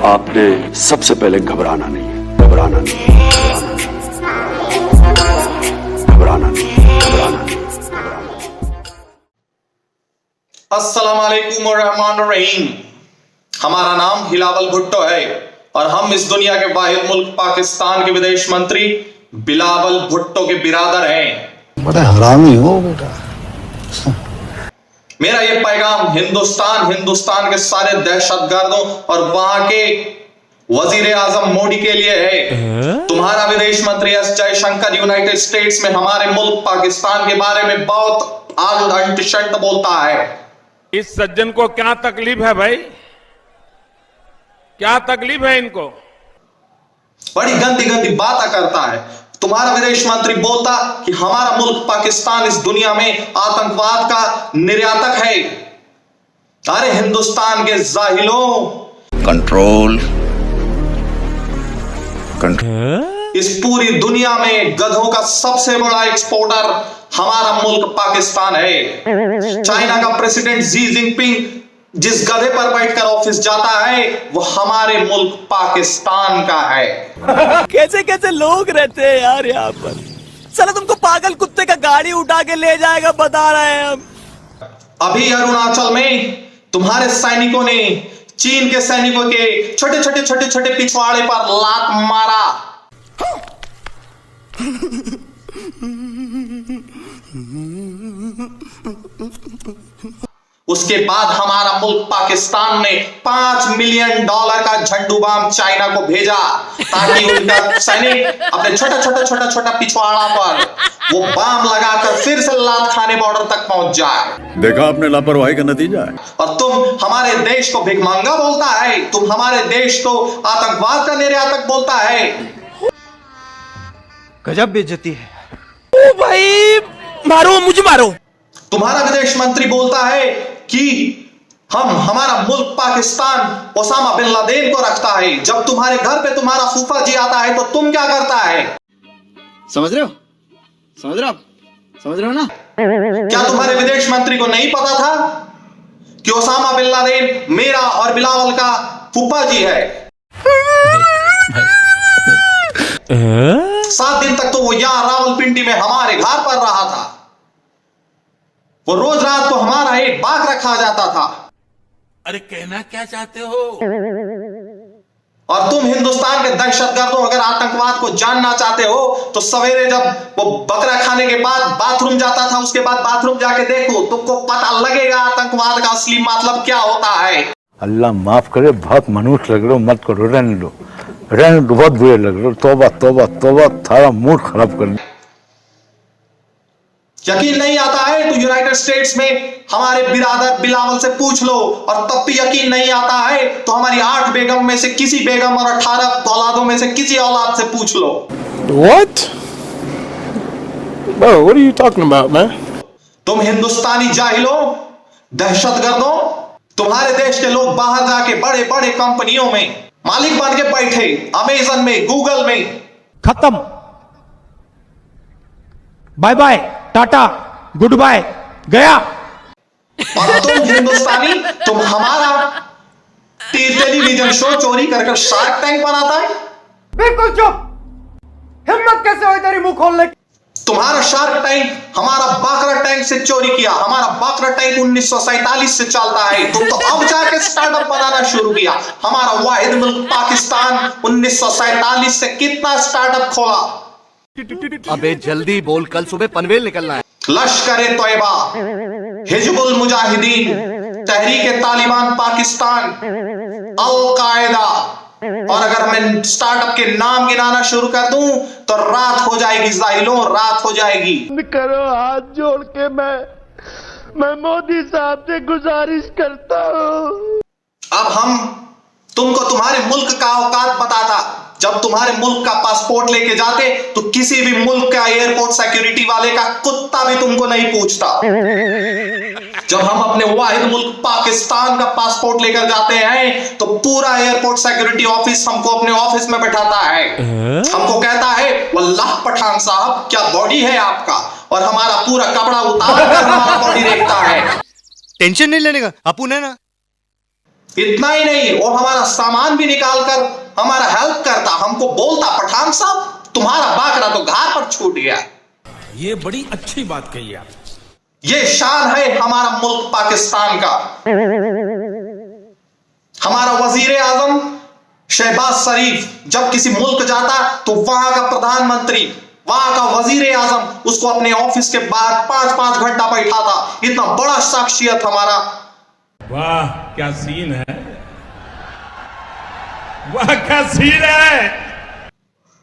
आपने सबसे पहले घबराना नहीं है, घबराना नहीं, घबराना नहीं, घबराना नहीं। अस्सलाम वालेकुम और रहमान रहीम। हमारा नाम हिलावल भुट्टो है और हम इस दुनिया के वाहिद मुल्क पाकिस्तान के विदेश मंत्री बिलावल भुट्टो के बिरादर हैं। बड़ा हरामी हो बेटा। मेरा ये पैगाम हिंदुस्तान के सारे दहशतगर्दों और वहां के वजीर आजम मोदी के लिए है। तुम्हारा विदेश मंत्री एस जयशंकर यूनाइटेड स्टेट्स में हमारे मुल्क पाकिस्तान के बारे में बहुत अंट बोलता है। इस सज्जन को क्या तकलीफ है भाई? क्या तकलीफ है इनको? बड़ी गंदी गंदी बातें करता है। तुम्हारा विदेश मंत्री बोलता कि हमारा मुल्क पाकिस्तान इस दुनिया में आतंकवाद का निर्यातक है। अरे हिंदुस्तान के जाहिलों, कंट्रोल इस पूरी दुनिया में गधों का सबसे बड़ा एक्सपोर्टर हमारा मुल्क पाकिस्तान है। चाइना का प्रेसिडेंट जी जिनपिंग जिस गधे पर बैठकर ऑफिस जाता है वो हमारे मुल्क पाकिस्तान का है। कैसे कैसे लोग रहते हैं यार यहाँ पर। साला तुमको पागल कुत्ते का गाड़ी उठा के ले जाएगा, बता रहे हैं हम। अभी अरुणाचल में तुम्हारे सैनिकों ने चीन के सैनिकों के छोटे पिछवाड़े पर लात मारा। उसके बाद हमारा मुल्क पाकिस्तान ने $5 मिलियन का झंडू बाम चाइना को भेजा ताकि उनका सैनिक अपने छोटा पिछवाड़ा पर वो बाम लगाकर फिर से लात खाने बॉर्डर तक पहुंच जाए। देखा आपने लापरवाही का नतीजा है। और तुम हमारे देश को भिखमंगा बोलता है, तुम हमारे देश को आतंकवाद का निर्यातक बोलता है। गजब बेइज्जती है। ओ भाई मारो, मुझे मारो। तुम्हारा विदेश मंत्री बोलता है कि हमारा मुल्क पाकिस्तान ओसामा बिन लादेन को रखता है। जब तुम्हारे घर पे तुम्हारा फूफा जी आता है तो तुम क्या करता है? समझ रहे हो ना? क्या तुम्हारे विदेश मंत्री को नहीं पता था कि ओसामा बिन लादेन मेरा और बिलावल का फूफा जी है? 7 दिन तक तो वो यहां रावलपिंडी में हमारे घर पर रहा था। वो रोज रात को हमारा एक बाघ रखा जाता था। अरे कहना क्या चाहते हो? और तुम हिंदुस्तान के दहशतगर्दों अगर आतंकवाद को जानना चाहते हो तो सवेरे जब वो बकरा खाने के बाद बाथरूम जाता था, उसके बाद बाथरूम जाके देखो, तुमको पता लगेगा आतंकवाद का असली मतलब क्या होता है। अल्लाह माफ करे, बहुत मनुष्य लग रहे हो, मत करो, रहने दो, बहुत बुरे लग रहे हो। तौबा तौबा तौबा, थारा मूड खराब कर दिया। यकीन नहीं आता है तो यूनाइटेड स्टेट्स में हमारे बिरादर बिलावल से पूछ लो, और तब भी यकीन नहीं आता है तो हमारी 8 बेगम में से किसी बेगम और 18 औलादों में से किसी औलाद से पूछ लो। What? Bro, what are you talking about, man? तुम हिंदुस्तानी जाहिलों, दहशतगर्दों, तुम्हारे देश के लोग बाहर जाके बड़े बड़े कंपनियों में मालिक बन के बैठे, अमेजन में, गूगल में। खत्म, bye bye, tata, goodbye, गया। और तुम हिंदुस्तानी, तुम हमारा टेलीविजन शो चोरी कर शार्क टैंक बनाता है। बिल्कुल चुप, हिम्मत कैसे हुई तेरी मुंह खोलने की? तुम्हारा शार्क टैंक हमारा बाकरा टैंक से चोरी किया। हमारा बाकरा टैंक 1947 से चलता है, तुम तो अब जाके स्टार्टअप बनाना शुरू किया। हमारा वाहिद मुल्क पाकिस्तान 1947 से कितना स्टार्टअप खोला। अबे जल्दी बोल, कल सुबह पनवेल निकलना है। लश्कर-ए-तोयबा, हिजबुल मुजाहिदीन, तहरीक-ए-तालिबान पाकिस्तान, अल-कायदा, और अगर मैं स्टार्टअप के नाम गिनाना शुरू कर दूं तो रात हो जाएगी जाहिलों, रात हो जाएगी। करो, हाथ जोड़ के मैं मोदी साहब से गुजारिश करता हूँ। अब हम तुमको तुम्हारे मुल्क का औकात बताता। जब तुम्हारे मुल्क का पासपोर्ट लेके जाते तो किसी भी मुल्क का एयरपोर्ट सिक्योरिटी वाले का कुत्ता भी तुमको नहीं पूछता। जब हम अपने वाहिद मुल्क पाकिस्तान का पासपोर्ट लेकर जाते हैं तो पूरा एयरपोर्ट सिक्योरिटी ऑफिस हमको अपने ऑफिस में बैठाता है। हमको कहता है, वल्लाह पठान साहब क्या बॉडी है आपका, और हमारा पूरा कपड़ा उतार कर हमारा बॉडी देखता है। टेंशन नहीं लेने का, अपुन है ना। इतना ही नहीं, वो हमारा सामान भी निकाल कर हमारा हेल्प करता, हमको बोलता पठान साहब तुम्हारा बाकरा तो घर पर छूट गया। ये बड़ी अच्छी बात कही आप। ये शान है हमारा मुल्क पाकिस्तान का। हमारा वजीर आजम शहबाज शरीफ जब किसी मुल्क जाता तो वहां का प्रधानमंत्री, वहां का वजीर आजम उसको अपने ऑफिस के बाहर 5-5 घंटा बैठाता। इतना बड़ा शख्सियत हमारा। वाह क्या सीन है, वाह क्या सीन है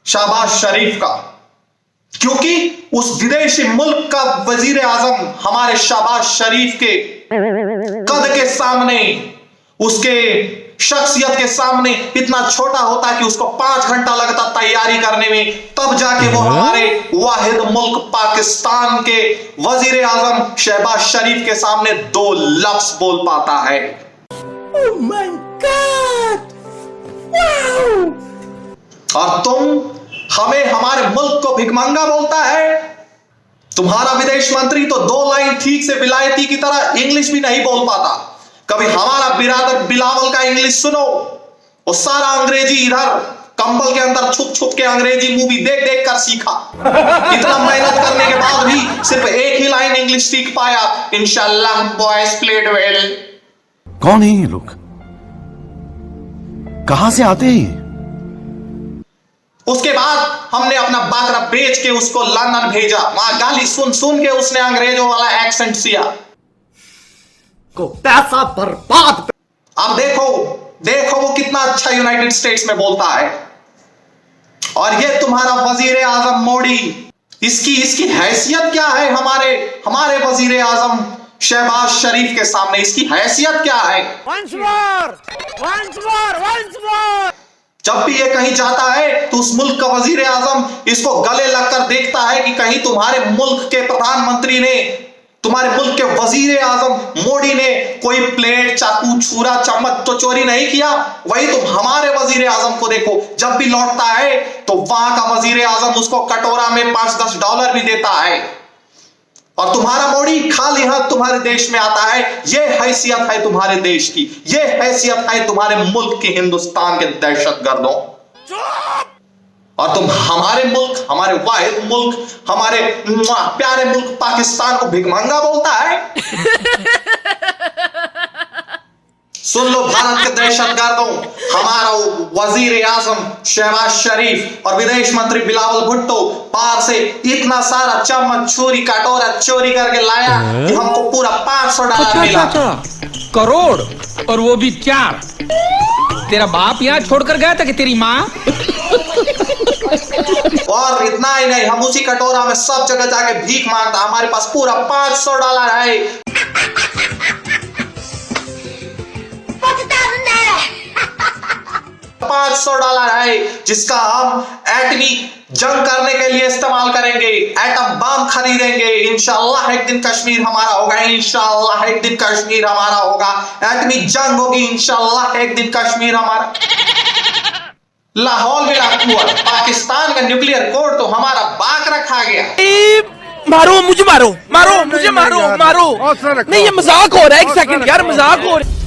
शहबाज शरीफ का, क्योंकि उस विदेशी मुल्क का वजीर आजम हमारे शहबाज शरीफ के कद के सामने, उसके शख्सियत के सामने इतना छोटा होता कि उसको 5 घंटा लगता तैयारी करने में, तब जाके वो हमारे वाहिद मुल्क पाकिस्तान के वजीर आजम शहबाज शरीफ के सामने 2 लफ्ज बोल पाता है। Oh my God! Wow! और तुम हमें हमारे मुल्क को भिखमंगा बोलता है। तुम्हारा विदेश मंत्री तो 2 लाइन ठीक से विलायती की तरह इंग्लिश भी नहीं बोल पाता। कभी हमारा बिरादर बिलावल का इंग्लिश सुनो, वो सारा अंग्रेजी इधर कंबल के अंदर छुप छुप के अंग्रेजी मूवी देख देख कर सीखा। इतना मेहनत करने के बाद भी सिर्फ एक ही लाइन इंग्लिश सीख पाया, इंशाल्लाह बॉयज प्लेड वेल। कौन है ये लोग, कहां से आते हैं? उसके बाद हमने अपना बाकरा बेच के उसको लंदन भेजा, वहां गाली सुन सुन के उसने अंग्रेजों वाला एक्सेंट सिया को पैसा बर्बाद। अब देखो देखो वो कितना अच्छा यूनाइटेड स्टेट्स में बोलता है। और ये तुम्हारा वजीर आजम मोदी, इसकी हैसियत क्या है हमारे वजीर आजम शहबाज शरीफ के सामने? इसकी हैसियत क्या है? Once more! जब भी ये कहीं जाता है तो उस मुल्क का वजीर आजम इसको गले लगकर देखता है कि कहीं तुम्हारे मुल्क के प्रधानमंत्री ने, तुम्हारे मुल्क के वजीर आजम मोदी ने कोई प्लेट, चाकू, छुरा, चम्मच तो चोरी नहीं किया। वही तुम हमारे वजीर आजम को देखो, जब भी लौटता है तो वहां का वजीर आजम उसको कटोरा में $5-10 भी देता है। और तुम्हारा मोदी खाली हाथ तुम्हारे देश में आता है। यह हैसियत है तुम्हारे देश की, यह हैसियत है तुम्हारे मुल्क के, हिंदुस्तान के दहशतगर्दों। और तुम हमारे मुल्क, हमारे वाहिद मुल्क, हमारे प्यारे मुल्क पाकिस्तान को भिखमंगा बोलता है। सुन लो भारत के दहशतगर्दों, हमारा वजीर आजम शहबाज शरीफ और विदेश मंत्री बिलावल भुट्टो पार से इतना सारा चम्मच, छुरी, कटोरा चोरी करके लाया कि हमको पूरा $500 मिला। करोड़, और वो भी 4। तेरा बाप यहाँ छोड़कर गया था कि तेरी माँ? और इतना ही नहीं, हम उसी कटोरा में सब जगह जाके भीख मांगता। हमारे पास पूरा $500 है। $500 है जिसका हम एटमी जंग करने के लिए इस्तेमाल करेंगे, एटम बम खरीदेंगे। इंशाअल्लाह एक दिन कश्मीर हमारा होगा, इंशाअल्लाह एक दिन कश्मीर हमारा होगा। एटमी जंग होगी, इंशाअल्लाह एक दिन कश्मीर हमारा। लाहौर में हुआ, पाकिस्तान का न्यूक्लियर कोड तो हमारा बाकरा खा गया। मारो मुझे, मारो मुझे, मारो। नहीं ये मजाक हो रहा है, 1 सेकंड यार, मजाक हो रहा है।